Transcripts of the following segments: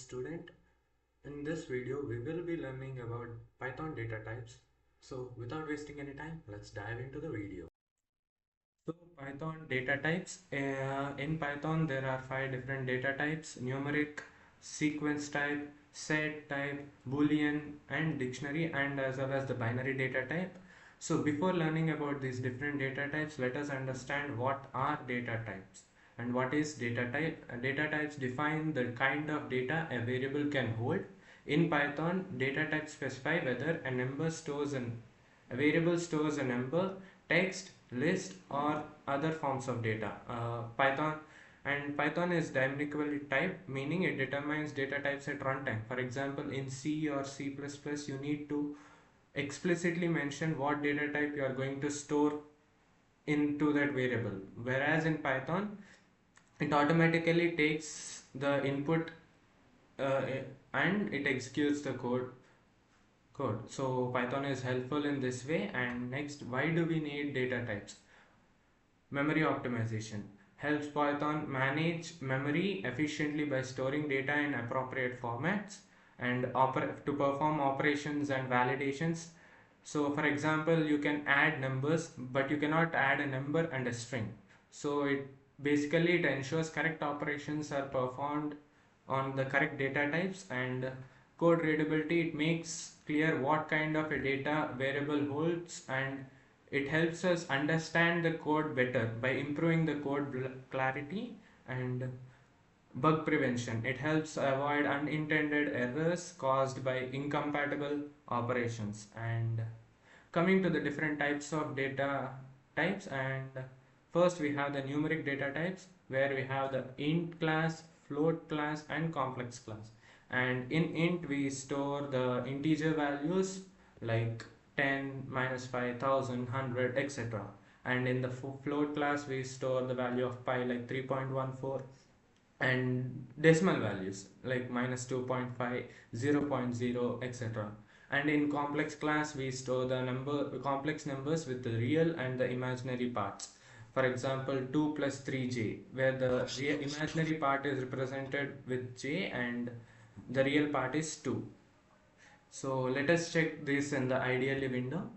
student. In this video, we will be learning about Python data types. So without wasting any time, let's dive into the video. So Python data types. In Python, there are 5 different data types: numeric, sequence type, set type, Boolean, and dictionary, and as well as the binary data type. So before learning about these different data types, let us understand what are data types and what is data type. Data types define the kind of data a variable can hold. In Python, data types specify whether a variable stores a number, text, list, or other forms of data. Python is dynamically typed, meaning it determines data types at runtime. For example, in C or C++, you need to explicitly mention what data type you are going to store into that variable. Whereas in Python, it automatically takes the input uh, and it executes the code. So Python is helpful in this way. And next, why do we need data types? Memory optimization helps Python manage memory efficiently by storing data in appropriate formats and to perform operations and validations. So for example, you can add numbers, but you cannot add a number and a string. So it ensures correct operations are performed on the correct data types. And code readability, it makes clear what kind of a data variable holds, and it helps us understand the code better by improving the code clarity. And bug prevention, it helps avoid unintended errors caused by incompatible operations. And coming to the different types of data types, and first we have the numeric data types, where we have the int class, float class, and complex class. And in int, we store the integer values like 10, -5, 1000, 100, etc. And in the float class, we store the value of pi like 3.14, and decimal values like -2.5, 0.0, etc. And in complex class, we store the complex numbers with the real and the imaginary parts. For example, 2 plus 3j, where the imaginary part is represented with j and the real part is 2. So let us check this in the ideally window.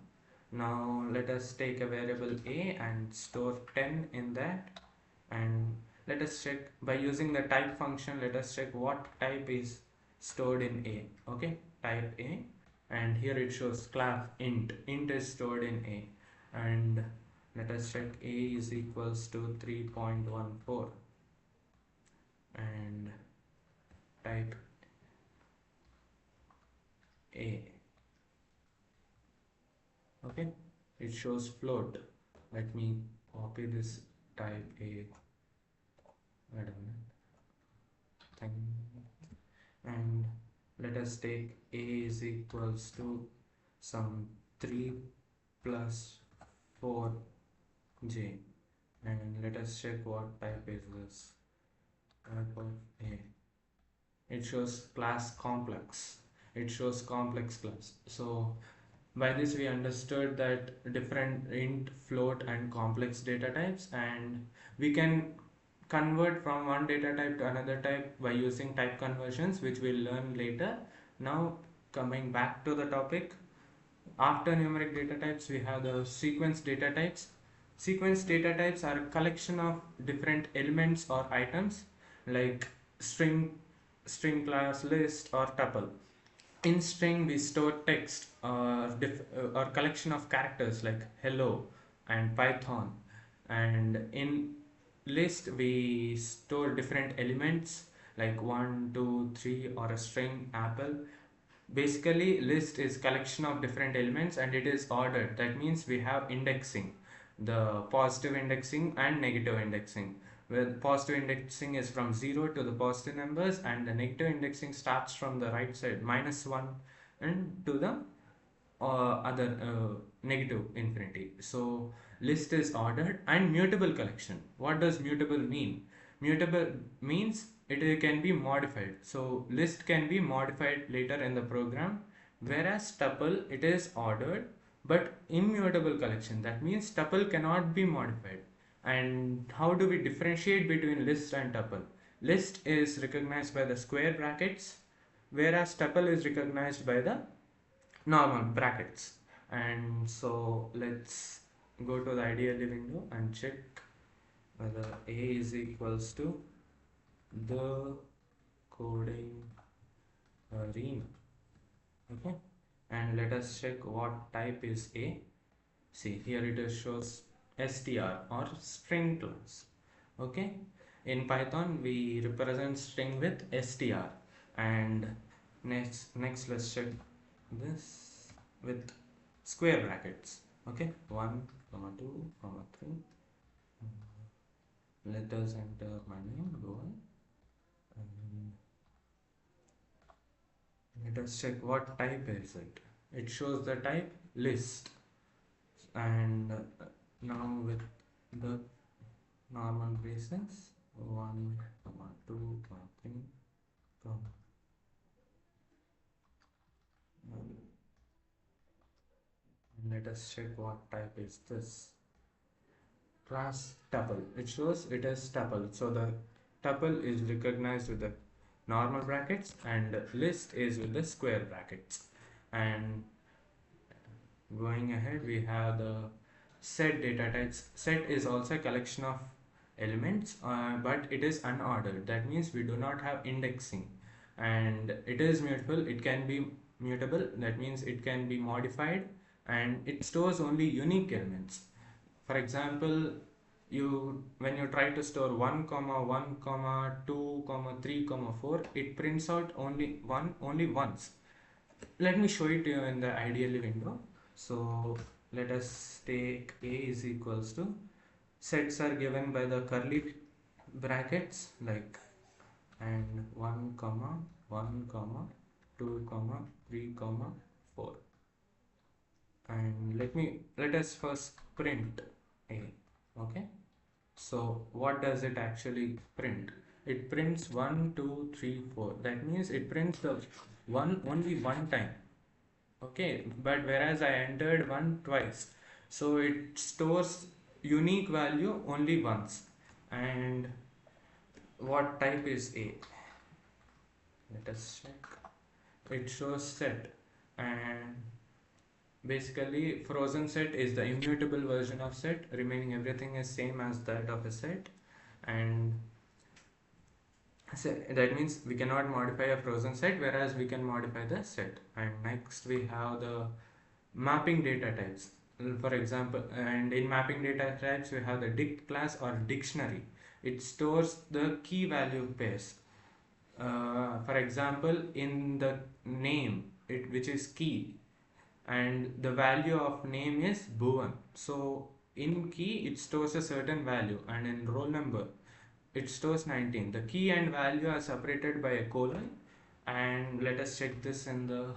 Now let us take a variable a and store 10 in that. And let us check by using the type function. Let us check what type is stored in a. Okay, type a, and here it shows class int is stored in a. And let us check a is equals to 3.14 and type a. Okay, it shows float. Let me copy this type a. Wait a minute. And let us take a is equals to some 3 plus 4j, and let us check what type is this. Type of a, it shows class complex. It shows complex class. So by this we understood that different int, float, and complex data types, and we can convert from one data type to another type by using type conversions, which we'll learn later. Now coming back to the topic, after numeric data types, we have the sequence data types. Sequence data types are a collection of different elements or items like string class, list, or tuple. In string, we store text or collection of characters like hello and Python. And in list, we store different elements like 1, 2, 3, or a string apple. Basically, list is collection of different elements and it is ordered. That means we have indexing, the positive indexing and negative indexing, where positive indexing is from 0 to the positive numbers, and the negative indexing starts from the right side, -1, and to the other negative infinity. So list is ordered. And mutable collection, what does mutable mean? Mutable means it can be modified. So list can be modified later in the program, whereas tuple, it is ordered but immutable collection. That means tuple cannot be modified. And how do we differentiate between list and tuple? list is recognized by the square brackets, whereas tuple is recognized by the normal brackets. And so let's go to the ideally window and check whether a is equals to the coding arena. Okay, and let us check what type is a. See, here it is shows str or string class. Okay, in Python we represent string with str. And next let's check this with square brackets. Okay, 1 comma 2 comma 3. Let us enter my name, go on, and let us check what type is it. It shows the type list. And now with the normal braces, 1 comma 2 comma 3 comma, and let us check what type is this. Class tuple, it shows it is tuple, so the tuple is recognized with the normal brackets and list is with the square brackets. And going ahead, we have the set data types. Set is also a collection of elements, but it is unordered. That means we do not have indexing, and it is mutable. It can be mutable. That means it can be modified, and it stores only unique elements. For example, you when you try to store 1 comma 1 comma 2 comma 3 comma 4, it prints out only once. Let me show it to you in the ideally window. So let us take a is equals to, sets are given by the curly brackets like, and 1 comma 1 comma 2 comma 3 comma 4. And let us first print a. Okay, so what does it actually print? It prints 1 2 3 4. That means it prints the one only one time. Okay, but whereas I entered 1 twice, so it stores unique value only once. And what type is a? Let us check. It shows set, and basically frozen set is the immutable version of set, remaining everything is same as that of a set. And so that means we cannot modify a frozen set, whereas we can modify the set. And next we have the mapping data types. For example, and in mapping data types we have the dict class or dictionary. It stores the key value pairs. For example, in the name, which is key, and the value of name is Boolean. So in key it stores a certain value, and in roll number it stores 19. The key and value are separated by a colon. And let us check this in the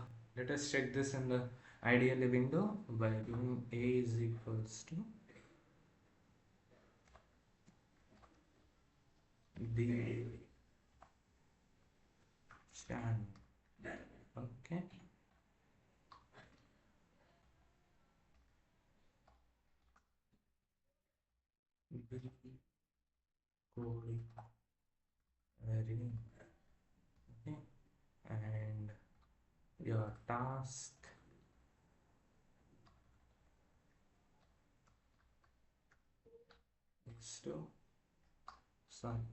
ideally window by doing a is equals to the channel. Okay, the coding array. Okay, and your task is to subscribe.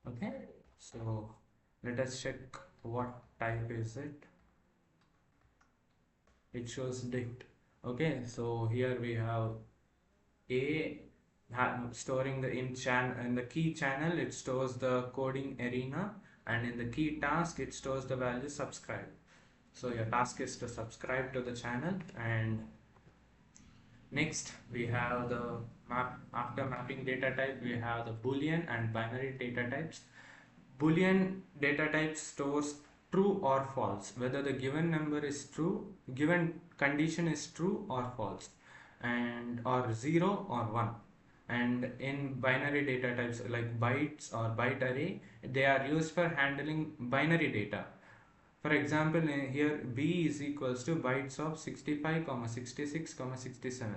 Okay, so let us check what type is it. It shows dict. Okay, so here we have a storing the in the key channel, it stores the coding arena, and in the key task it stores the value subscribe. So your task is to subscribe to the channel. And next we have the map. After mapping data type, we have the Boolean and binary data types. Boolean data type stores true or false, whether the given number is true, given condition is true or false, and or 0 or 1. And in binary data types like bytes or byte array, they are used for handling binary data. For example, here b is equals to bytes of 65, 66, 67.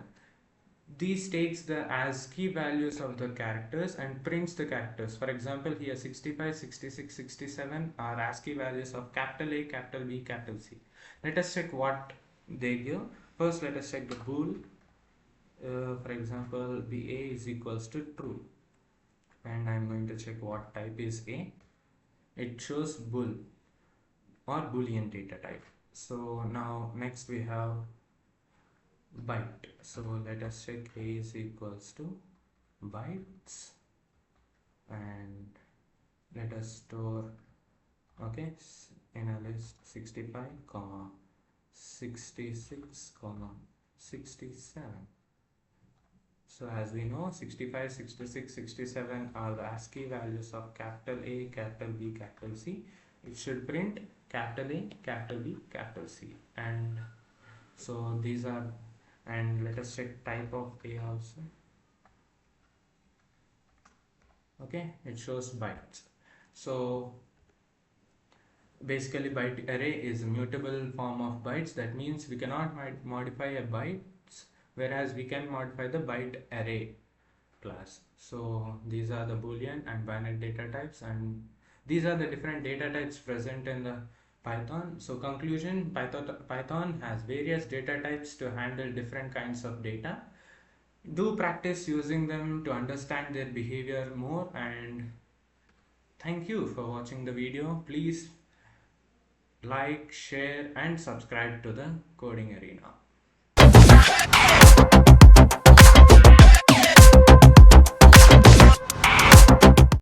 These takes the ASCII values of the characters and prints the characters. For example, here 65, 66, 67 are ASCII values of capital A, capital B, capital C. Let us check what they give. First, let us check the bool. For example, the A is equals to true. And I'm going to check what type is A. It shows bool or Boolean data type. So now next we have byte. So let us check A is equals to bytes, and let us store, okay, in a list 65 comma 66 comma 67. So as we know, 65, 66, 67 are the ASCII values of capital A, capital B, capital C. It should print capital A, capital B, capital C. And so these are, and let us check type of A also. Okay, it shows bytes. So basically byte array is a mutable form of bytes. That means we cannot modify a bytes, whereas we can modify the byte array class. So these are the Boolean and binary data types, and these are the different data types present in the Python. So conclusion, Python has various data types to handle different kinds of data. Do practice using them to understand their behavior more, and thank you for watching the video. Please like, share and subscribe to the Coding Arena.